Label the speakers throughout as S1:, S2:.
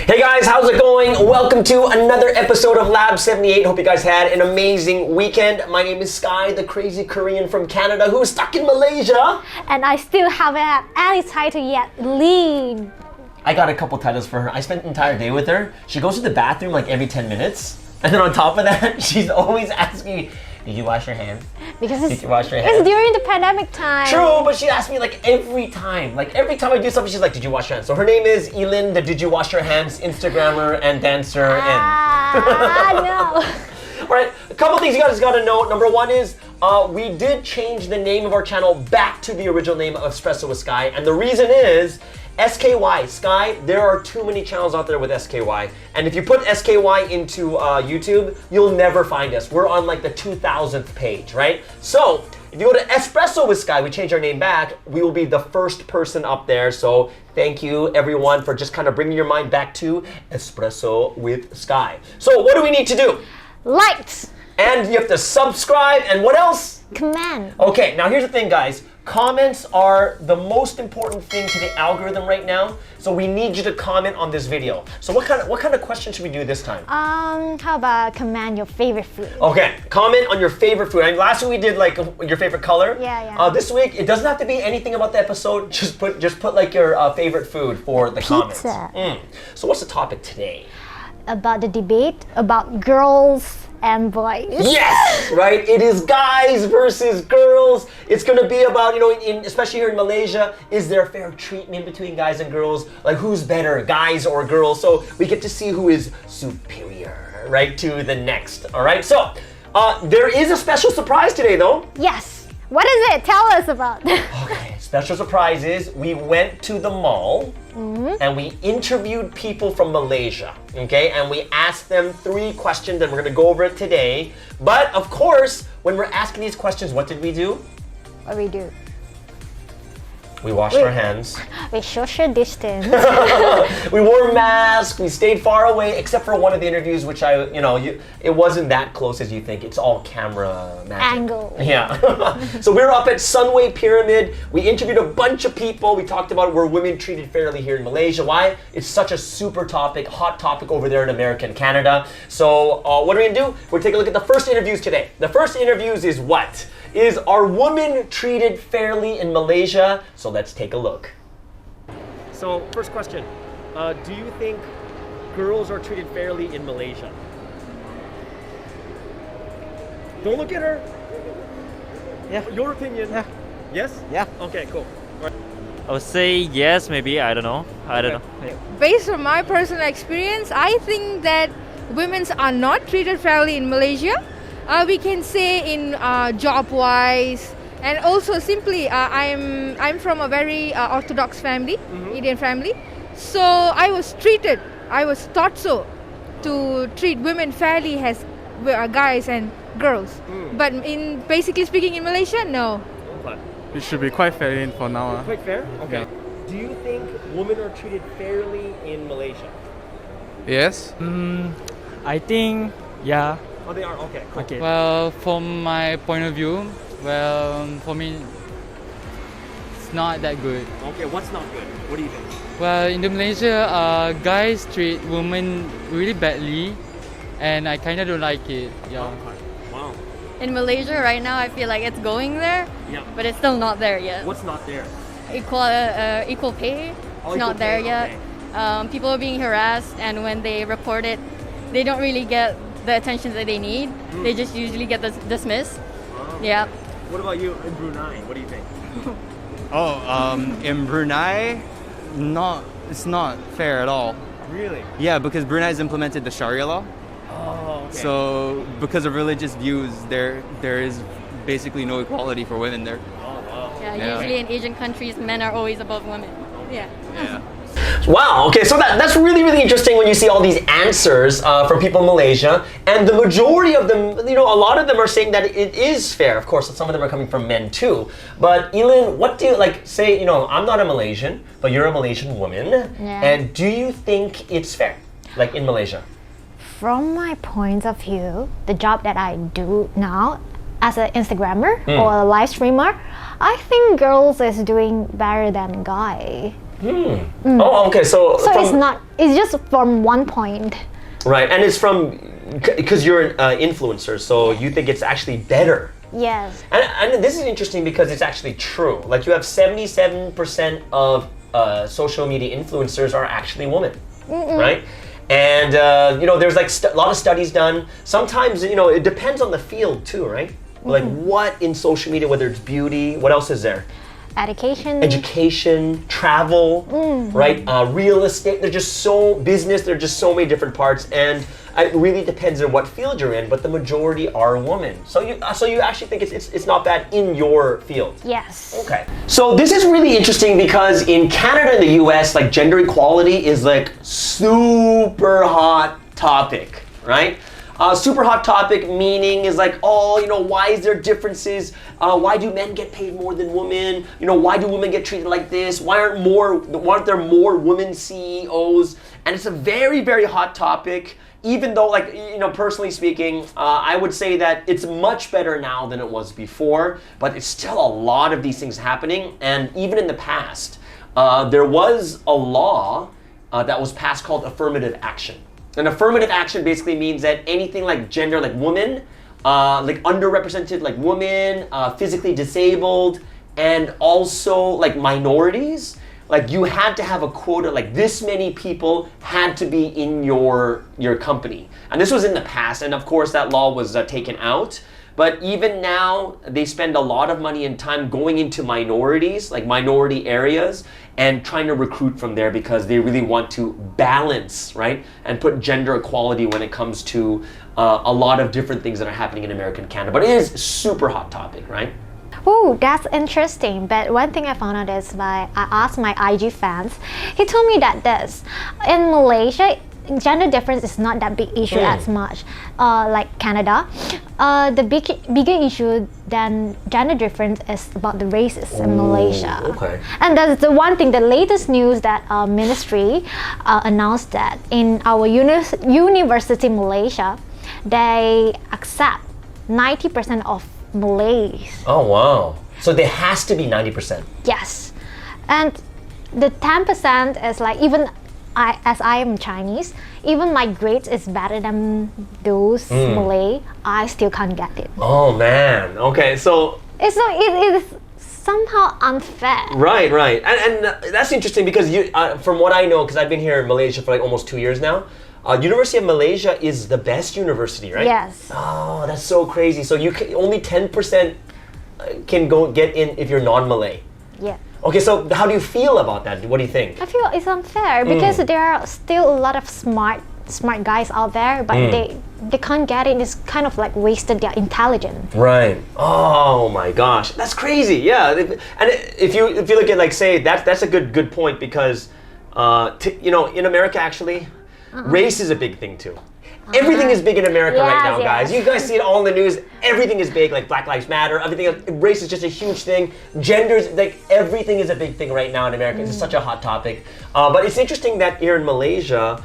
S1: Hey guys, how's it going? Welcome to another episode of LAB78. Hope you guys had an amazing weekend. My name is Sky, the crazy Korean from Canada who is stuck in Malaysia.
S2: And I still haven't had any title yet. Lead.
S1: I got a couple titles for her. I spent the entire day with her. She goes to the bathroom like every 10 minutes. And then on top of that, she's always asking me, did you wash your hands?
S2: Because
S1: Did you wash your hands?
S2: it's during the pandemic time.
S1: True, but she asks me like every time. Like every time I do something, she's like, did you wash your hands? So her name is Elin, the Did You Wash Your Hands Instagrammer and dancer.
S2: No.
S1: All right, a couple things you guys got to know. Number one is we did change the name of our channel back to the original name of Espresso with Sky. And the reason is s.k.y, Sky, there are too many channels out there with s.k.y. And if you put s.k.y into YouTube, you'll never find us. We're on like the 2000th page, right? So if you go to Espresso with Sky, we changed our name back, we will be the first person up there. So thank you everyone for just kind of bringing your mind back to Espresso with Sky. So what do we need to do?
S2: Likes.
S1: And you have to subscribe, and what else?
S2: Comment.
S1: Okay, now here's the thing, guys. Comments are the most important thing to the algorithm right now. So we need you to comment on this video. So what kind of question should we do this time?
S2: How about comment your favorite food?
S1: Okay, comment on your favorite food. And last week we did like your favorite color.
S2: Yeah.
S1: This week it doesn't have to be anything about the episode. Just put like your favorite food for the comments.
S2: Pizza.
S1: So what's the topic today?
S2: About the debate about girls and boys.
S1: Yes, right? It is guys versus girls. It's gonna be about, especially here in Malaysia, is there fair treatment between guys and girls? Like who's better, guys or girls? So we get to see who is superior, right, to the next, all right? So there is a special surprise today though.
S2: Yes. What is it? Tell us about.
S1: Okay, special surprise is we went to the mall and we interviewed people from Malaysia, okay? And we asked them 3 questions and we're gonna go over it today. But of course, when we're asking these questions, what did we do?
S2: What we do?
S1: We washed our hands.
S2: We social distance.
S1: We wore masks. We stayed far away, except for one of the interviews, which it wasn't that close as you think. It's all camera magic.
S2: Angle.
S1: Yeah. So we were up at Sunway Pyramid. We interviewed a bunch of people. We talked about were women treated fairly here in Malaysia. Why? It's such a super topic, hot topic over there in America and Canada. So what are we gonna do? We're gonna take a look at the first interviews today. The first interviews is what? Are women treated fairly in Malaysia? So let's take a look. So first question, do you think girls are treated fairly in Malaysia? Don't look at her.
S3: Yeah.
S1: Your opinion.
S3: Yeah.
S1: Yes?
S3: Yeah.
S1: Okay, cool. All right.
S4: I would say yes, maybe. I don't know. I don't know.
S1: Okay.
S5: Based on my personal experience, I think that women are not treated fairly in Malaysia. We can say in job-wise, and also simply, I'm from a very orthodox family, Indian family. So I was taught so to treat women fairly as guys and girls. But in basically speaking in Malaysia, no.
S1: Okay.
S6: It should be quite fair for now.
S1: Quite fair? Okay. Do you think women are treated fairly in Malaysia?
S6: Yes.
S3: I think, yeah.
S1: Oh, they are? Okay, cool.
S3: Okay.
S7: Well, from my point of view, for me, it's not that good.
S1: Okay, what's not good? What do you think?
S7: Well, in Malaysia, guys treat women really badly, and I kind of don't like it. Yeah.
S1: Okay. Wow.
S8: In Malaysia right now, I feel like it's going there,
S1: Yeah.
S8: but it's still not there yet.
S1: What's not there?
S8: Equal pay,
S1: Oh,
S8: it's not
S1: equal
S8: there
S1: pay,
S8: yet.
S1: okay.
S8: People are being harassed, and when they report it, they don't really get the attention that they need. They just usually get dismissed.
S1: Wow.
S8: Yeah.
S1: What about you in Brunei? What do you think?
S9: In Brunei, it's not fair at all.
S1: Really?
S9: Yeah, because Brunei's implemented the Sharia law.
S1: Oh, okay.
S9: So because of religious views, there is basically no equality for women there.
S1: Oh, wow.
S8: Yeah.
S9: Yeah.
S8: Usually in Asian countries, men are always above women. Yeah.
S9: Yeah.
S1: Wow, okay, so that's really, really interesting when you see all these answers from people in Malaysia, and the majority of them, a lot of them are saying that it is fair. Of course, some of them are coming from men too. But Elin, what do you, say, I'm not a Malaysian, but you're a Malaysian woman,
S2: Yeah.
S1: and do you think it's fair, in Malaysia?
S2: From my point of view, the job that I do now as an Instagrammer or a live streamer, I think girls is doing better than guy.
S1: Oh, okay. So
S2: it's not. It's just from one point.
S1: right, and it's from because you're an influencer, so you think it's actually better.
S2: Yes.
S1: And this is interesting because it's actually true. Like you have 77% of social media influencers are actually women, right? And there's like a lot of studies done. Sometimes it depends on the field too, right? Like what in social media, whether it's beauty, what else is there? Education, travel, right? Real estate. There's just business. There's just so many different parts, and it really depends on what field you're in. But the majority are women. So you actually think it's not bad in your field.
S2: Yes.
S1: Okay. So this is really interesting because in Canada and the U.S., like gender equality is like super hot topic, right? Super hot topic meaning is like, why is there differences? Why do men get paid more than women? Why do women get treated like this? Why aren't there more women CEOs? And it's a very, very hot topic. Even though, personally speaking, I would say that it's much better now than it was before, but it's still a lot of these things happening. And even in the past, there was a law that was passed called affirmative action. And affirmative action basically means that anything like gender, like women, like underrepresented, like women, physically disabled, and also like minorities, like you had to have a quota, like this many people had to be in your company. And this was in the past, and of course that law was taken out. But even now, they spend a lot of money and time going into minorities, like minority areas, and trying to recruit from there because they really want to balance, right? And put gender equality when it comes to a lot of different things that are happening in America and Canada. But it is a super hot topic, right?
S2: Oh, that's interesting. But one thing I found out is I asked my IG fans. He told me that in Malaysia, gender difference is not that big issue as much like Canada. The bigger issue than gender difference is about the races in Malaysia.
S1: Okay.
S2: And that's the one thing, the latest news that ministry announced that in our university in Malaysia, they accept 90% of Malays.
S1: Oh, wow. So there has to be 90%.
S2: Yes. And the 10% is like, even as I am Chinese, even my grades is better than those Malay, I still can't get it.
S1: Oh man. Okay, so
S2: It is somehow unfair.
S1: right. And that's interesting because from what I know, because I've been here in Malaysia for like almost 2 years now, University of Malaysia is the best university, right?
S2: Yes.
S1: Oh, that's so crazy. So only 10% can get in if you're non-Malay.
S2: Yeah.
S1: Okay, so how do you feel about that? What do you think?
S2: I feel it's unfair because there are still a lot of smart guys out there, but they can't get it. It's kind of like wasted their intelligence.
S1: Right. Oh my gosh, that's crazy. Yeah, and if you look at that's a good point because in America actually, race is a big thing too. Everything is big in America right now, guys. You guys see it all in the news. Everything is big, like Black Lives Matter. Everything else. Race is just a huge thing. Genders, like everything is a big thing right now in America. It's such a hot topic. But it's interesting that here in Malaysia,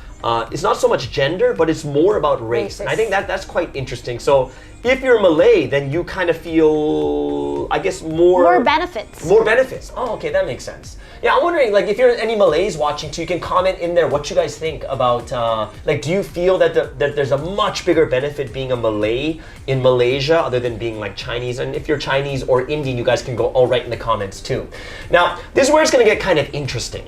S1: it's not so much gender, but it's more about race. And I think that's quite interesting. So if you're Malay, then you kind of feel, I guess, more
S2: benefits.
S1: More benefits. Oh, okay, that makes sense. Yeah, I'm wondering, like, if you're any Malays watching too, you can comment in there what you guys think about, do you feel that there's a much bigger benefit being a Malay in Malaysia other than being like Chinese? And if you're Chinese or Indian, you guys can go all right in the comments too. Now, this is where it's going to get kind of interesting.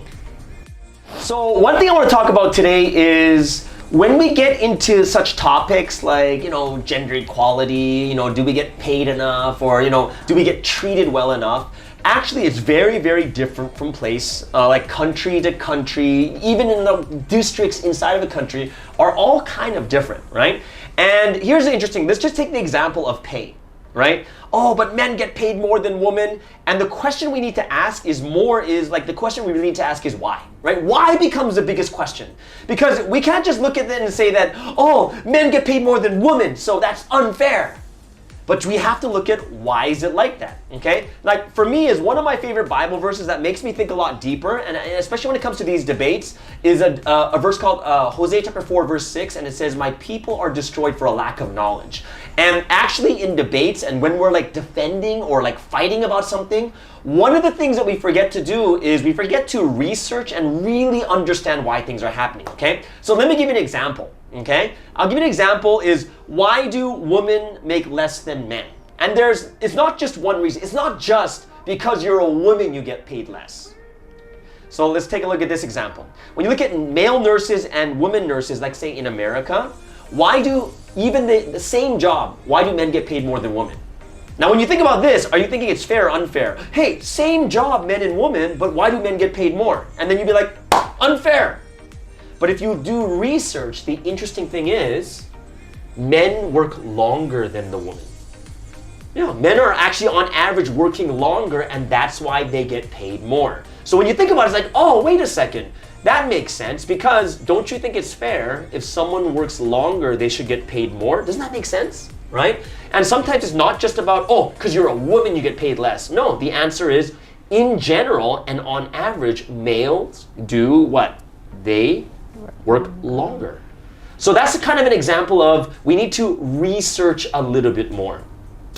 S1: So one thing I want to talk about today is when we get into such topics like, gender equality, do we get paid enough, or, do we get treated well enough? Actually, it's very, very different from place, like country to country, even in the districts inside of a country are all kind of different, right? And here's the interesting, let's just take the example of pay, right? Oh, but men get paid more than women. And the question we need to ask the question we really need to ask is why, right? Why becomes the biggest question. Because we can't just look at it and say that, oh, men get paid more than women, so that's unfair. But we have to look at why is it like that, okay? Like for me, is one of my favorite Bible verses that makes me think a lot deeper, and especially when it comes to these debates, is a verse called Hosea chapter 4 verse 6, and it says, "My people are destroyed for a lack of knowledge." And actually in debates and when we're like defending or like fighting about something, one of the things that we forget to do is we forget to research and really understand why things are happening, okay? So let me give you an example. Okay, I'll give you an example is why do women make less than men? And it's not just one reason. It's not just because you're a woman you get paid less. So let's take a look at this example. When you look at male nurses and women nurses, like say in America, why do even the same job, why do men get paid more than women? Now when you think about this, are you thinking it's fair or unfair? Hey, same job, men and women, but why do men get paid more? And then you'd be like, unfair. But if you do research, the interesting thing is men work longer than the woman. Yeah, men are actually on average working longer, and that's why they get paid more. So when you think about it, it's like, oh, wait a second. That makes sense, because don't you think it's fair if someone works longer, they should get paid more? Doesn't that make sense? Right? And sometimes it's not just about, oh, because you're a woman, you get paid less. No, the answer is, in general and on average, males do what? They work longer. So that's kind of an example of we need to research a little bit more.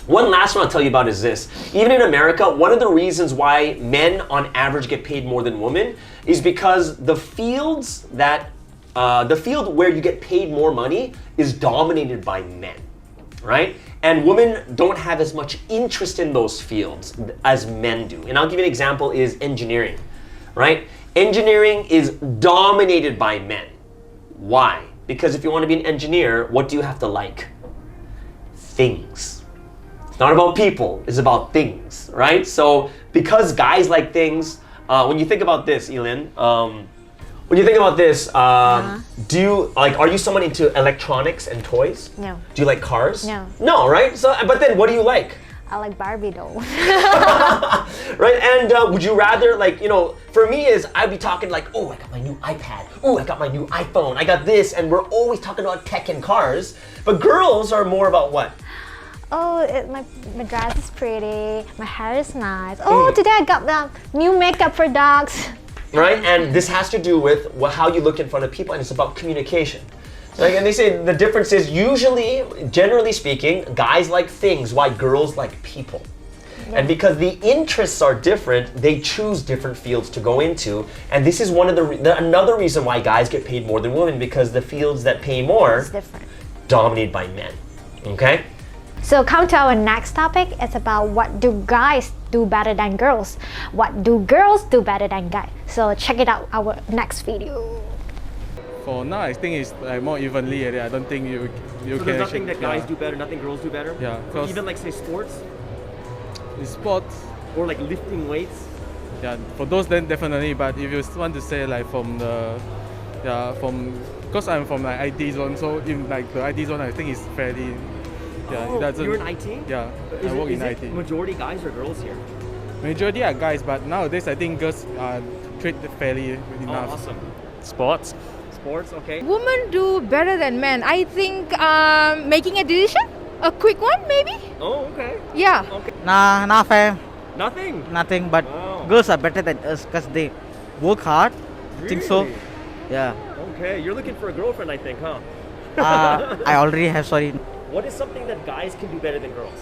S1: One last one I'll tell you about is this. Even in America, one of the reasons why men on average get paid more than women is because the field where you get paid more money is dominated by men, right? And women don't have as much interest in those fields as men do. And I'll give you an example is engineering, right? Engineering is dominated by men. Why? Because if you want to be an engineer, what do you have to like? Things. It's not about people, it's about things, right? So because guys like things, when you think about this, Elin, when you think about this, are you someone into electronics and toys?
S2: No.
S1: Do you like cars?
S2: No.
S1: No, right? So, but then what do you like?
S2: I like Barbie dolls.
S1: Right, and would you rather, like, you know, for me is I'd be talking like, oh, I got my new iPad, oh, I got my new iPhone, I got this, and we're always talking about tech and cars, but girls are more about what?
S2: Oh, my dress is pretty, my hair is nice. Oh, today I got the new makeup products.
S1: Right, and this has to do with how you look in front of people, and it's about communication. Like, and they say the difference is usually, generally speaking, guys like things, while girls like people. Yeah. And because the interests are different, they choose different fields to go into. And this is one of another reason why guys get paid more than women, because the fields that pay more dominated by men. Okay?
S2: So come to our next topic. It's about what do guys do better than girls? What do girls do better than guys? So check it out our next video.
S6: For now, I think it's like more evenly. I don't think you
S1: so
S6: can.
S1: There's nothing that guys
S6: yeah.
S1: do better, nothing girls do better.
S6: Yeah,
S1: So even like say sports
S6: in sports
S1: or like lifting weights.
S6: Yeah, for those then definitely. But if you want to say like because I'm from like IT zone, so in like the IT zone, I think it's fairly. Yeah,
S1: oh,
S6: it doesn't.
S1: You're in IT?
S6: Yeah, I work in IT.
S1: Majority guys or girls here?
S6: Majority are guys, but nowadays I think girls are treated fairly enough.
S1: Oh, awesome.
S4: Sports.
S1: Sports, okay.
S5: Women do better than men. I think making a decision, a quick one maybe.
S1: Oh, okay.
S5: Yeah.
S1: Okay.
S10: Nah, not fair.
S1: Nothing.
S10: Nothing. But
S1: Wow.
S10: girls are better than us because they work hard. I think so.
S1: Really?
S10: Yeah.
S1: Okay, you're looking for a girlfriend, I think, huh?
S10: I already have. Sorry.
S1: What is something that guys can do better than girls?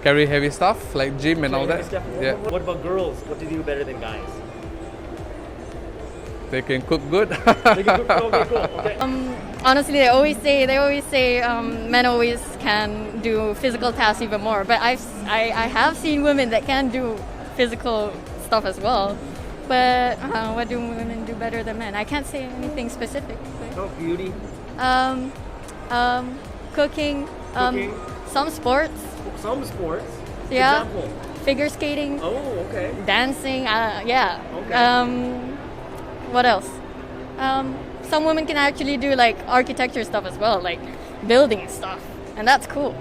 S6: Carry heavy stuff like gym and all that. Yeah,
S1: What about girls? What do they do better than guys?
S6: they can cook good.
S1: They can cook. Okay, cool. Okay.
S8: Honestly, they always say men always can do physical tasks even more. But I have seen women that can do physical stuff as well. But what do women do better than men? I can't say anything specific. But,
S1: Oh, beauty.
S8: Cooking.
S1: Cooking.
S8: Some sports.
S1: Some sports.
S8: Yeah.
S1: Example.
S8: Figure skating.
S1: Oh, okay.
S8: Dancing. Yeah.
S1: Okay.
S8: What else? Some women can actually do like architecture stuff as well, like building stuff, and that's cool.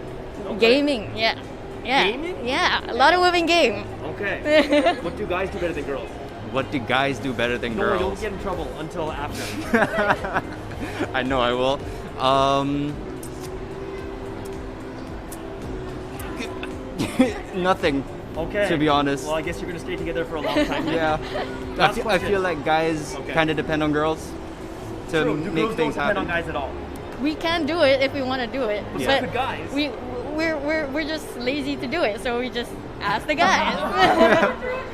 S1: Okay.
S8: Gaming, yeah.
S1: Gaming?
S8: Yeah, a lot of women game.
S1: Okay. What do guys do better than girls?
S9: What do guys do better than
S1: No, you'll
S9: girls?
S1: get in trouble until after.
S9: I know I will. Nothing.
S4: Okay.
S9: To be honest.
S4: Well, I guess you're gonna stay together for a long time. then.
S9: Yeah.
S4: Last
S9: I
S4: question.
S9: feel like guys
S4: Okay.
S9: kind of depend on girls to
S4: True. Do
S9: make
S4: girls
S9: things
S4: don't depend
S9: happen.
S4: on guys at all?
S8: We can do it if we want to do it.
S4: But so
S8: But
S4: could guys.
S8: we're just lazy to do it, so we just ask the guys.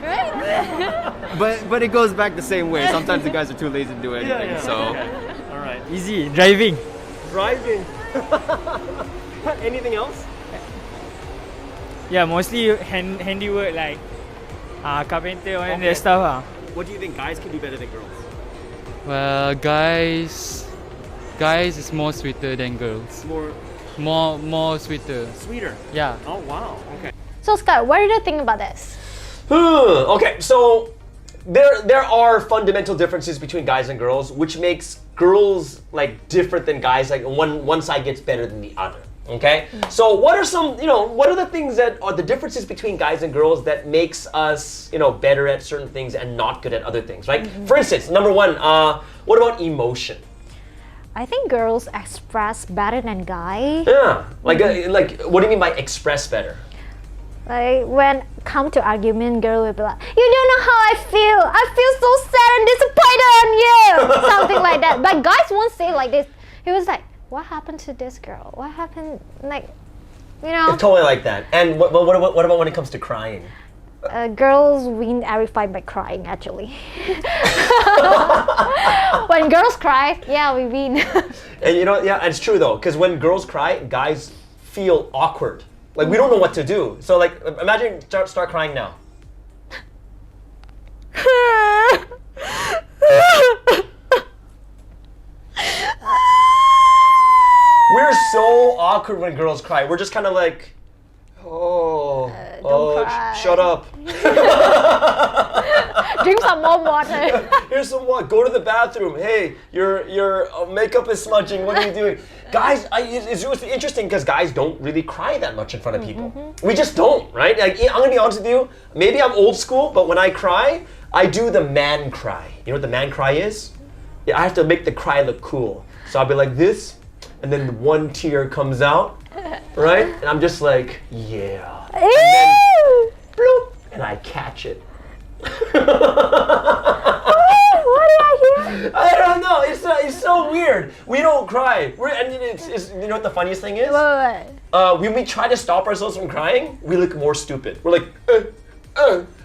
S8: Right?
S9: But it goes back the same way. Sometimes the guys are too lazy to do anything.
S4: Yeah.
S9: So
S4: Okay. All right.
S3: Easy. Driving.
S1: Driving. Anything else?
S3: Yeah, mostly handiwork like carpenter and that stuff.
S1: What do you think guys can do better than girls?
S7: Well, guys is more sweeter than girls. More sweeter.
S1: Sweeter.
S7: Yeah.
S1: Oh wow. Okay.
S2: So Sky, what do you think about this?
S1: Okay, so there are fundamental differences between guys and girls, which makes girls like different than guys. Like one side gets better than the other. Okay, so what are some, what are the things that are the differences between guys and girls that makes us, better at certain things and not good at other things, right? For instance, number one, what about emotion?
S2: I think girls express better than guys.
S1: Yeah, like what do you mean by express better?
S2: Like when come to argument, girl will be like, "You don't know how I feel. I feel so sad and disappointed on you." Something like that. But guys won't say like this. He was like, "What happened to this girl? What happened?" Like,
S1: It's totally like that. And what about when it comes to crying?
S2: Girls win every fight by crying. Actually, when girls cry, yeah, we win.
S1: And yeah, it's true though, because when girls cry, guys feel awkward. Like we don't know what to do. So like, imagine start crying now. We're so awkward when girls cry. We're just kind of like,
S2: cry.
S1: shut up.
S2: Drink some more water.
S1: Here's some water. Go to the bathroom. Hey, your makeup is smudging. What are you doing? Guys, it's really interesting because guys don't really cry that much in front of people. We just don't, right? Like, I'm gonna be honest with you. Maybe I'm old school, but when I cry, I do the man cry. You know what the man cry is? Yeah, I have to make the cry look cool. So I'll be like this, and then one tear comes out, right? And I'm just like, yeah. And then, bloop, and I catch it.
S2: What did I hear?
S1: I don't know. It's so weird. We don't cry. It's you know what the funniest thing is?
S2: Wait.
S1: When we try to stop ourselves from crying, we look more stupid. We're like,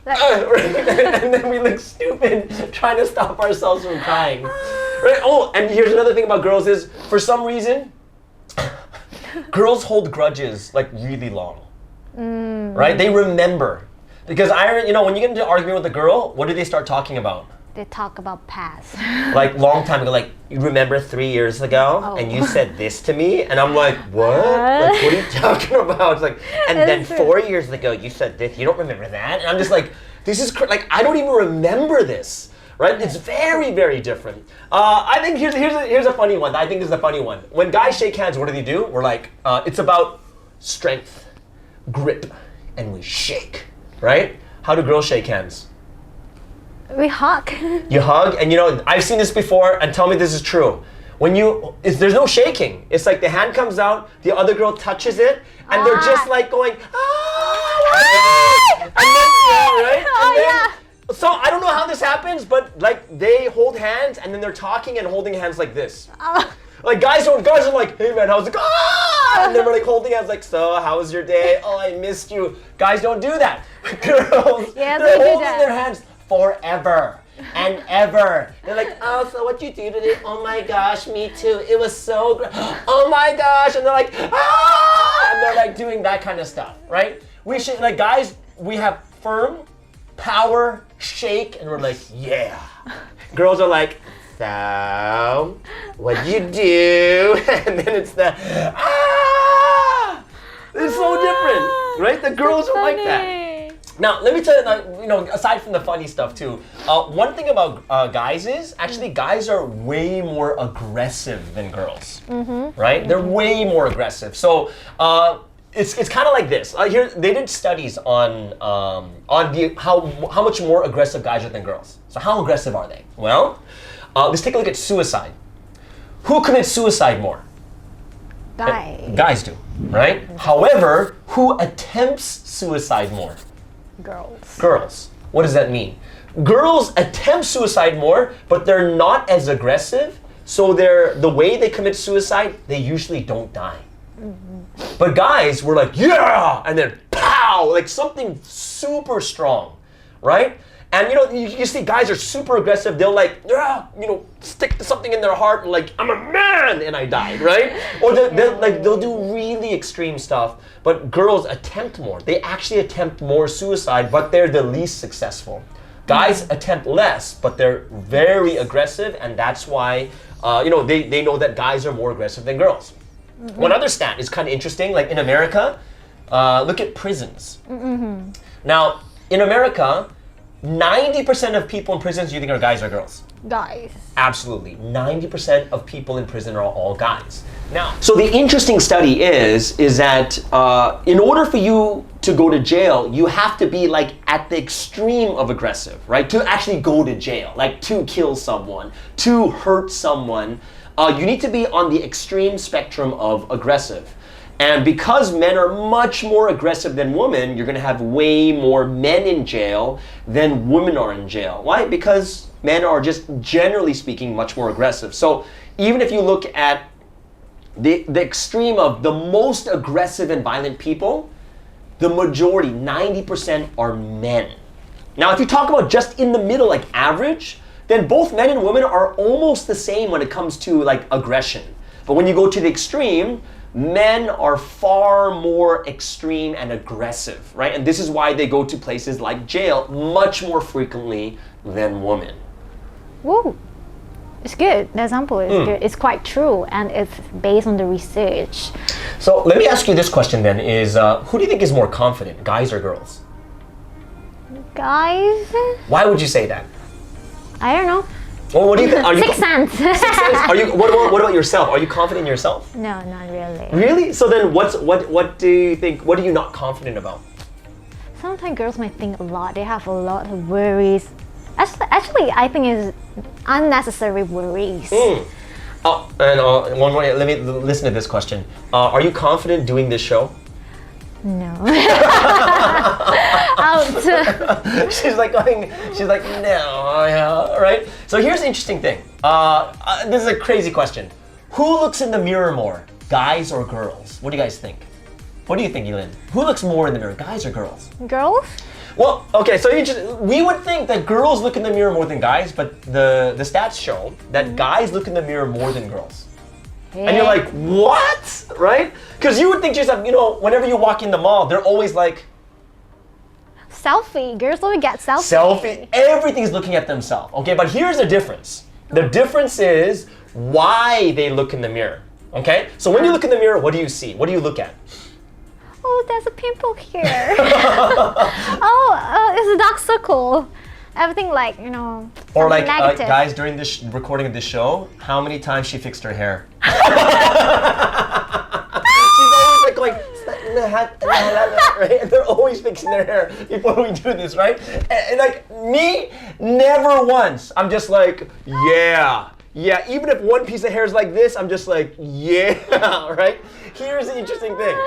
S1: and then we look stupid trying to stop ourselves from crying. Right? Oh, and here's another thing about girls is, for some reason, girls hold grudges like really long. Right? They remember. Because when you get into an argument with a girl, what do they start talking about?
S2: They talk about past.
S1: Like long time ago, like you remember 3 years ago, and you said this to me, and I'm like, what? Like, what are you talking about? It's like, and then 4 years ago you said this. You don't remember that? And I'm just like, this is like I don't even remember this. Right? It's very, very different. I think here's a funny one. I think this is a funny one. When guys shake hands, what do? We're like, it's about strength, grip, and we shake. Right? How do girls shake hands?
S2: We hug.
S1: You hug, and I've seen this before, and tell me this is true. There's no shaking. It's like the hand comes out, the other girl touches it, and they're just like going, and then, right? And then, so I don't know how this happens, but like they hold hands, and then they're talking and holding hands like this. Like guys are like, hey man, how's it going? And then we're like holding hands like, so how was your day? Oh, I missed you. Guys don't do that. Girls,
S2: Yeah,
S1: they're
S2: they do
S1: holding
S2: that.
S1: their hands forever and ever. They're like, oh, so what you do today? Oh my gosh, me too. It was so great. Oh my gosh. And they're like, and they're like doing that kind of stuff, right? We should, like guys, we have firm, power, shake, and we're like, yeah. Girls are like, so, what'd you do? And then it's the, It's so different, right? The girls are like that. Now, let me tell you, aside from the funny stuff too, one thing about guys is, actually guys are way more aggressive than girls, right? They're way more aggressive. So, it's kind of like this. Here, they did studies on how much more aggressive guys are than girls. So how aggressive are they? Well, let's take a look at suicide. Who commits suicide more? Guys do, right? However, who attempts suicide more?
S2: Girls.
S1: Girls. What does that mean? Girls attempt suicide more, but they're not as aggressive. So the way they commit suicide, they usually don't die. But guys were like, yeah, and then pow, like something super strong, right? And you see guys are super aggressive. They'll like, yeah, stick something in their heart and like, I'm a man and I died, right? Or they'll do really extreme stuff. But girls attempt more. They actually attempt more suicide, but they're the least successful. Guys attempt less, but they're very aggressive, and that's why they know that guys are more aggressive than girls. One other stat is kind of interesting. Like in America, look at prisons. Now, in America, 90% of people in prisons, you think are guys or girls?
S2: Guys.
S1: Absolutely. 90% of people in prison are all guys. Now, so the interesting study is that in order for you to go to jail, you have to be like at the extreme of aggressive, right? To actually go to jail, like to kill someone, to hurt someone, you need to be on the extreme spectrum of aggressive. And because men are much more aggressive than women, you're going to have way more men in jail than women are in jail. Why? Because men are just generally speaking much more aggressive. So even if you look at the extreme of the most aggressive and violent people, the majority, 90% are men. Now, if you talk about just in the middle, like average, then both men and women are almost the same when it comes to like aggression. But when you go to the extreme, men are far more extreme and aggressive, right? And this is why they go to places like jail much more frequently than women.
S2: Whoa. It's good. The example is good. It's quite true, and it's based on the research.
S1: So let me ask you this question then, is who do you think is more confident, guys or girls?
S2: Guys?
S1: Why would you say that?
S2: I don't know.
S1: Well, what do you think?
S2: Sixth sense.
S1: Sixth sense? What about yourself? Are you confident in yourself?
S2: No, not really.
S1: Really? So then what do you think, what are you not confident about?
S2: Sometimes girls might think a lot. They have a lot of worries. Actually, I think it's unnecessary worries.
S1: Oh, and one more, let me listen to this question. Are you confident doing this show?
S2: No.
S1: She's like, no, yeah, right? So here's the interesting thing. This is a crazy question. Who looks in the mirror more, guys or girls? What do you guys think? What do you think, Elin? Who looks more in the mirror, guys or girls?
S2: Girls?
S1: Well, okay, so we would think that girls look in the mirror more than guys, but the stats show that guys look in the mirror more than girls. Yeah. And you're like, what? Right? Because you would think to yourself, whenever you walk in the mall, they're always like,
S2: selfie. Girls always get selfie.
S1: Selfie. Everything's looking at themselves. Okay, but here's the difference. The difference is why they look in the mirror. Okay? So when you look in the mirror, what do you see? What do you look at?
S2: Oh, there's a pimple here. It's a dark circle. Everything like,
S1: or like
S2: negative.
S1: Guys, during this recording of this show, how many times she fixed her hair? She's always like going, right? And they're always fixing their hair before we do this, right? And like me, never once. I'm just like, yeah. Even if one piece of hair is like this, I'm just like, yeah, right? Here's the interesting thing.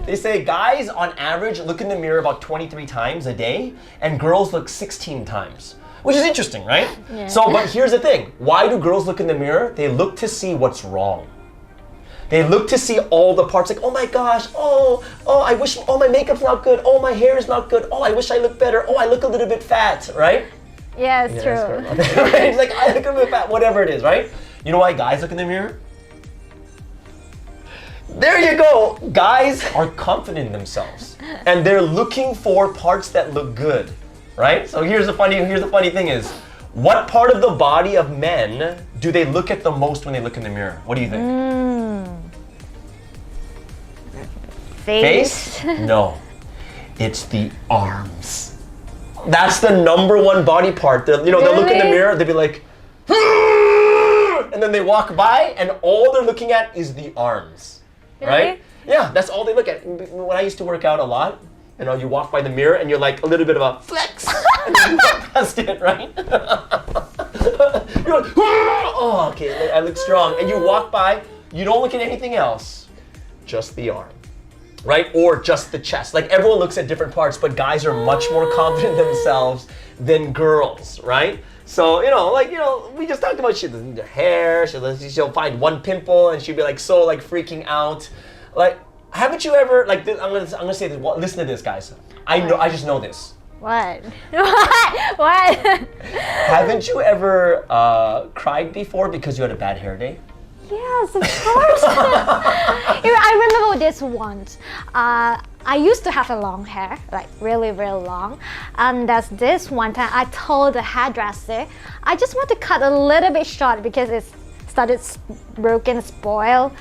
S1: They say guys on average look in the mirror about 23 times a day, and girls look 16 times. Which is interesting, right? Yeah. So, but here's the thing. Why do girls look in the mirror? They look to see what's wrong. They look to see all the parts, like, oh my gosh, I wish, my makeup's not good, my hair is not good, I wish I looked better, I look a little bit fat, right?
S2: Yeah, it's true.
S1: It's like, I look a bit fat, whatever it is, right? You know why guys look in the mirror? There you go. Guys are confident in themselves, and they're looking for parts that look good, right? So here's the funny thing is, what part of the body of men do they look at the most when they look in the mirror? What do you think?
S2: Face?
S1: No, it's the arms. That's the number one body part. They'll look in the mirror, they'll be like, and then they walk by, and all they're looking at is the arms. Right? Yeah, that's all they look at. When I used to work out a lot, you walk by the mirror and you're like a little bit of a flex, and then you walk past it, right? You're like, okay, I look strong. And you walk by, you don't look at anything else. just the arm, right? Or just the chest. Like everyone looks at different parts, but guys are much more confident themselves than girls, right? So, we just talked about her hair, she'll find one pimple and she'll be like so like freaking out. Like, haven't you ever, like, I'm gonna say this, listen to this, guys. I just know this.
S2: What? What?
S1: Haven't you ever cried before because you had a bad hair day?
S2: Yes, of course. I remember this once. I used to have a long hair, like really, really long. And there's this one time I told the hairdresser, I just want to cut a little bit short because it started broken, spoiled.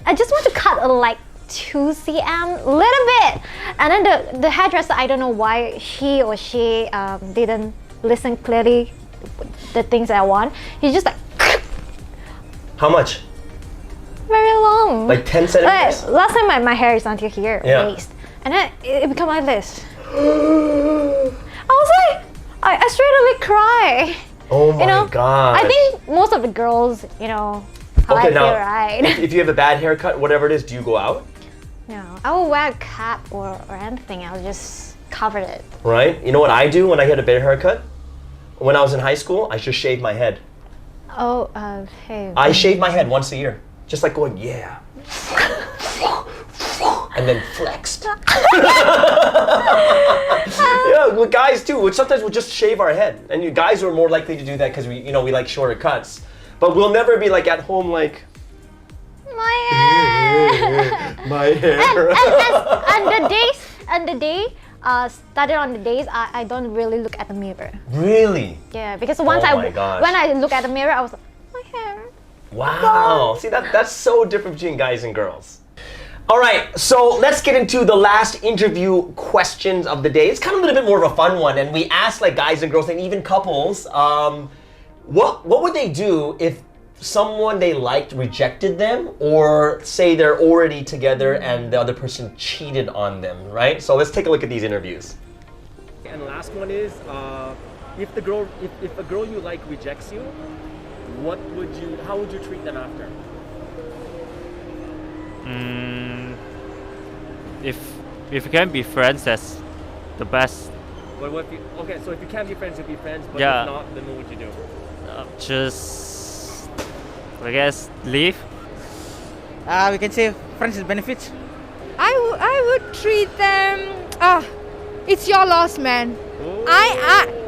S2: I just want to cut like 2 cm, little bit. And then the hairdresser, I don't know why he or she didn't listen clearly the things I want. He's just like,
S1: how much?
S2: very long.
S1: Like 10 centimeters?
S2: Like, last time my hair is until here, waist. And then it became like this. I was like, I straight away cry.
S1: Oh my gosh.
S2: I think most of the girls, how I feel, right?
S1: If you have a bad haircut, whatever it is, do you go out?
S2: No, I will wear a cap or anything. I'll just cover it.
S1: Right? You know what I do when I get a bad haircut? When I was in high school, I just shaved my head.
S2: Oh, hey.
S1: I shave my head once a year. Just like going, yeah. And then flexed. Yeah, with guys too. Sometimes we'll just shave our head. And you guys are more likely to do that because we like shorter cuts. But we'll never be like at home like,
S2: my hair.
S1: my hair.
S2: And the day started on the days I don't really look at the mirror.
S1: Really?
S2: Yeah, because once when I look at the mirror, I was like, my hair.
S1: Wow. See, that's so different between guys and girls. All right, so let's get into the last interview questions of the day. It's kind of a little bit more of a fun one, and we asked like guys and girls and even couples, what would they do if someone they liked rejected them, or say they're already together and the other person cheated on them, right? So let's take a look at these interviews.
S4: And the last one is, if a girl you like rejects you, how would you treat them after?
S3: If you can be friends, that's the best.
S4: But so if you can't be friends, you'll be friends, but
S3: Yeah.
S4: if not, then what would you do?
S3: Just, I guess, leave.
S10: We can say friends with benefits.
S5: I would treat them. It's your loss, man.
S4: Oh.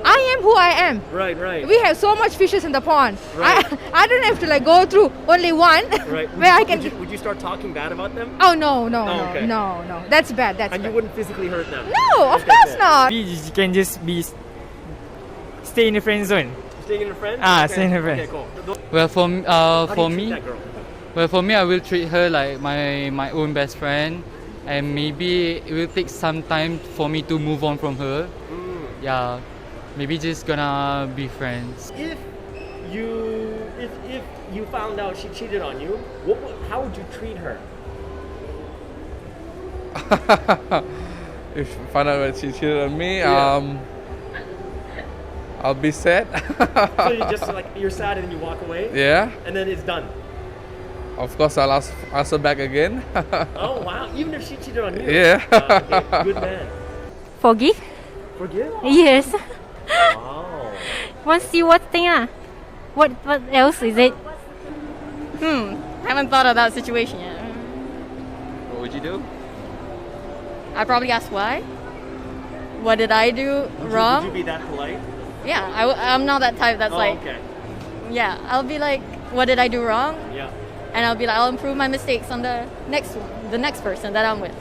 S5: I am who I am.
S4: Right.
S5: We have so much fishes in the pond.
S4: Right.
S5: I don't have to like go through only one.
S4: Right.
S5: Where I can.
S4: Would you start talking bad about them?
S5: Oh no,
S4: okay.
S5: no. That's bad. That's
S4: And
S5: bad.
S4: you wouldn't physically hurt them?
S5: No, of course not.
S3: You can just stay in the friend zone.
S4: Staying in a friend?
S3: Stay in a friend.
S4: Okay, cool.
S7: Well,
S4: How do you treat
S7: me,
S4: that girl?
S7: well, for me, I will treat her like my own best friend, and maybe it will take some time for me to move on from her. Yeah, maybe just gonna be friends.
S4: If you found out she cheated on you, how would you treat her?
S6: If I find out that she cheated on me,
S4: Yeah.
S6: I'll be sad.
S4: So you just you're sad and then you walk away?
S6: Yeah.
S4: And then it's done.
S6: Of course, I'll ask her back again.
S4: Oh wow! Even if she cheated on you.
S6: Yeah.
S4: Okay. Good man.
S11: Forgive?
S4: Forgive?
S11: Yes.
S4: Wow.
S11: Want to see what thing? What else is it?
S8: Haven't thought of that situation yet.
S9: What would you do?
S8: I probably ask why. What did I do wrong?
S4: Would you be that polite?
S8: Yeah, I'm not that type that's
S4: Okay.
S8: yeah, I'll be like, what did I do wrong?
S4: Yeah.
S8: And I'll be like, I'll improve my mistakes on the next person that I'm with.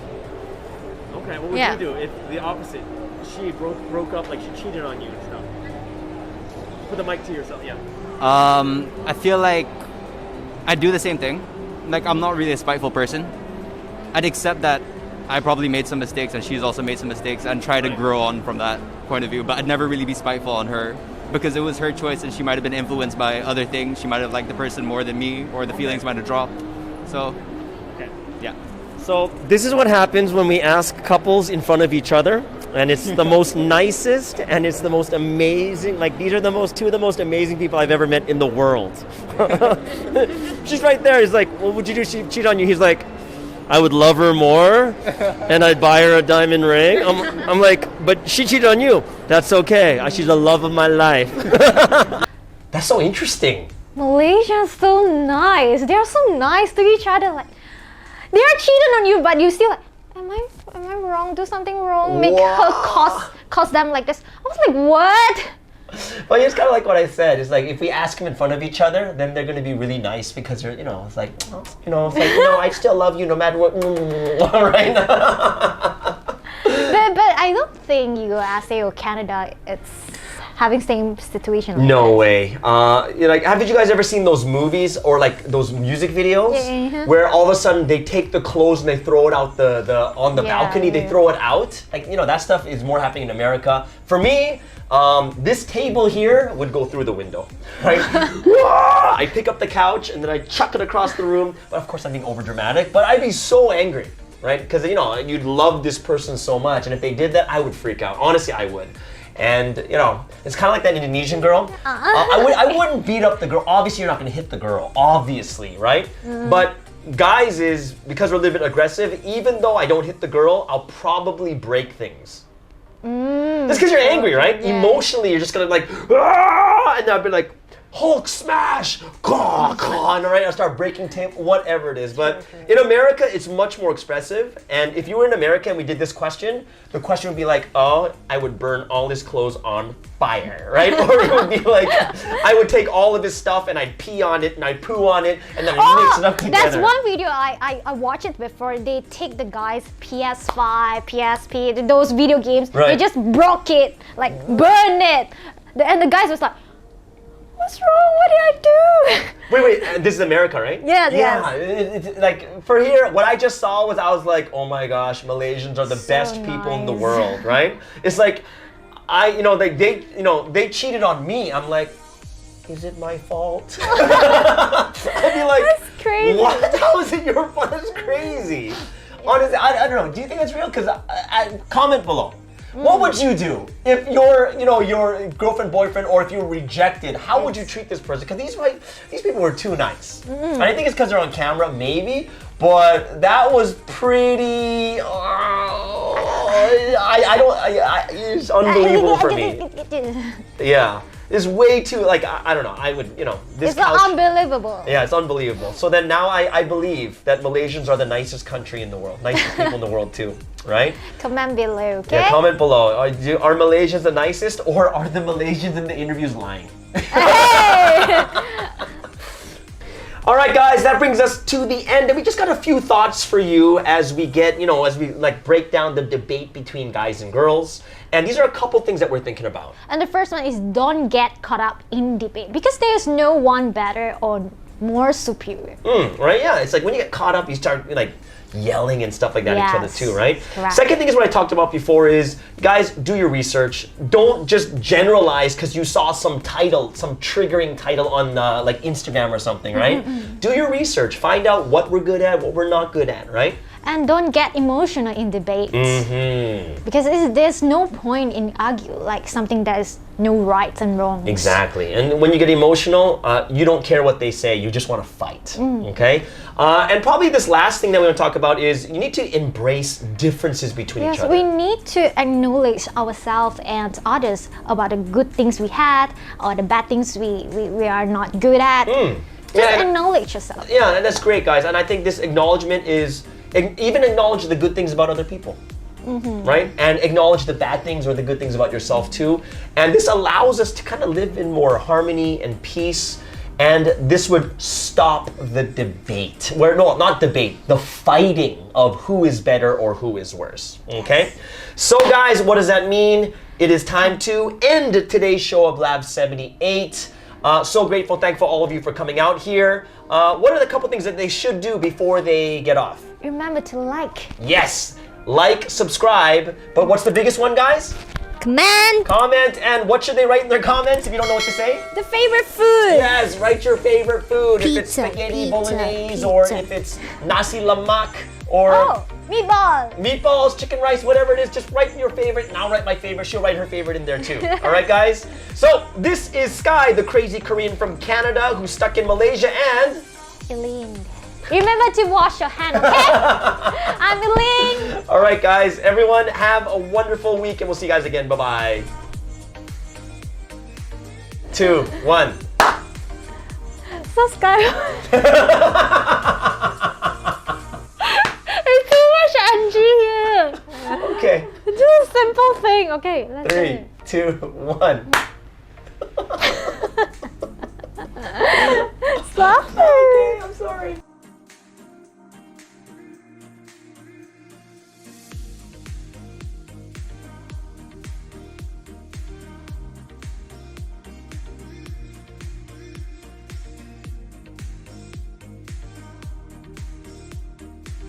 S4: Okay. What would
S8: Yeah.
S4: you do if the opposite? She broke up, like she cheated on you and stuff. Put the mic to yourself. Yeah.
S9: I feel like I'd do the same thing. Like, I'm not really a spiteful person. I'd accept that I probably made some mistakes and she's also made some mistakes and try to grow on from that point of view. But I'd never really be spiteful on her because it was her choice and she might have been influenced by other things. She might have liked the person more than me, or the feelings might have dropped. So, yeah.
S1: So this is what happens when we ask couples in front of each other, and it's the most nicest and it's the most amazing. Like, these are two of the most amazing people I've ever met in the world. She's right there. He's like, "What would you do? She cheat on you?" He's like, I would love her more, and I'd buy her a diamond ring. I'm like, but she cheated on you. That's okay. She's the love of my life. That's so interesting.
S2: Malaysians so nice. They're so nice to each other. Like they're cheating on you, but you still like, am I wrong? Do something wrong? Make her cause them like this. I was like, what?
S1: But it's kind of like what I said. It's like if we ask them in front of each other, then they're going to be really nice because they're, it's like, I still love you no matter what. Right?
S2: But I don't think USA or Canada, it's having same situation. Like
S1: No
S2: this.
S1: way. Haven't you guys ever seen those movies or like those music videos
S2: Yeah.
S1: where all of a sudden they take the clothes and they throw it out on the balcony? They throw it out. Like that stuff is more happening in America. For me, this table here would go through the window, right? I pick up the couch and then I chuck it across the room. But of course I'm being over dramatic. But I'd be so angry, right? Because you'd love this person so much, and if they did that, I would freak out. Honestly, I would. And it's kind of like that Indonesian girl. I wouldn't beat up the girl. Obviously, you're not going to hit the girl. Obviously, right? But guys is because we're a little bit aggressive. Even though I don't hit the girl, I'll probably break things. Just because you're angry, right?
S2: Yeah.
S1: Emotionally, you're just gonna like, "Ah!" And I'll be like, Hulk smash, right? I'll start breaking tape, whatever it is. But in America, it's much more expressive. And if you were in America and we did this question, the question would be like, oh, I would burn all his clothes on fire, right? Or it would be like, I would take all of his stuff and I'd pee on it and I'd poo on it and then I'd mix it up together.
S2: That's one video I watched it before. They take the guy's PS5, PSP, those video games.
S1: Right.
S2: They just broke it, like burn it. And the guys was like, what's wrong? What did I do?
S1: Wait, this is America, right?
S2: Yes,
S1: yeah. It's like for here, what I just saw was I was like, oh my gosh, Malaysians are the best people in the
S2: nice.
S1: world, right? It's like they cheated on me. I'm like, is it my fault? I'd be like,
S2: That's crazy.
S1: What? How is it your fault? That's crazy. Honestly, I don't know. Do you think that's real? Because comment below. What would you do if your girlfriend, boyfriend, or if you were rejected? How would you treat this person? Because these people were too nice. And I think it's because they're on camera, maybe. But that was pretty. It's unbelievable for me. Yeah. It's way too, I don't know, I would, this
S2: It's
S1: couch.
S2: unbelievable.
S1: Yeah, it's unbelievable. So then now I believe that Malaysians are the nicest country in the world. Nicest people in the world too, right?
S2: Comment below, okay?
S1: Yeah, comment below. Are Malaysians the nicest, or are the Malaysians in the interviews lying?
S2: Hey!
S1: All right, guys, that brings us to the end, and we just got a few thoughts for you as we get, as we break down the debate between guys and girls. And these are a couple things that we're thinking about.
S2: And the first one is don't get caught up in debate because there's no one better or more superior.
S1: Right? Yeah. It's like when you get caught up, you start yelling and stuff like that at each other
S2: Yes,
S1: too, right?
S2: correct.
S1: Second thing is what I talked about before is, guys, do your research. Don't just generalize because you saw some title, some triggering title on Instagram or something, right? Do your research. Find out what we're good at, what we're not good at, right?
S2: And don't get emotional in debates because there's no point in argue like something that is no rights and wrongs.
S1: Exactly. And when you get emotional, you don't care what they say. You just want to fight. Okay? And probably this last thing that we want to talk about is you need to embrace differences between each
S2: Yes,
S1: other.
S2: we need to acknowledge ourselves and others about the good things we had or the bad things we are not good at. Just acknowledge yourself.
S1: Yeah, and that's great, guys. And I think this acknowledgement is even acknowledge the good things about other people. Right? And acknowledge the bad things or the good things about yourself too. And this allows us to kind of live in more harmony and peace. And this would stop the debate. Not debate, the fighting of who is better or who is worse. Okay? So guys, what does that mean? It is time to end today's show of LAB78. So grateful, thankful all of you for coming out here. What are the couple things that they should do before they get off?
S2: Remember to like.
S1: Yes, like, subscribe, but what's the biggest one, guys? Comment, and what should they write in their comments if you don't know what to say?
S2: The favorite food.
S1: Yes, write your favorite food. If it's
S2: Pizza,
S1: spaghetti
S2: pizza,
S1: bolognese, or
S2: pizza.
S1: if it's nasi lemak, or meatballs, chicken rice, whatever it is, just write your favorite, and I'll write my favorite. She'll write her favorite in there too. All right, guys? So, this is Sky, the crazy Korean from Canada who's stuck in Malaysia, and...
S2: Eileen. Remember to wash your hand, okay? I'm Eileen.
S1: All right, guys. Everyone, have a wonderful week, and we'll see you guys again. Bye-bye. 2, 1.
S2: Subscribe. It's too much Angie here.
S1: Okay.
S2: Do a simple thing. Okay, let's
S1: 3, 2, 1.
S2: Stop.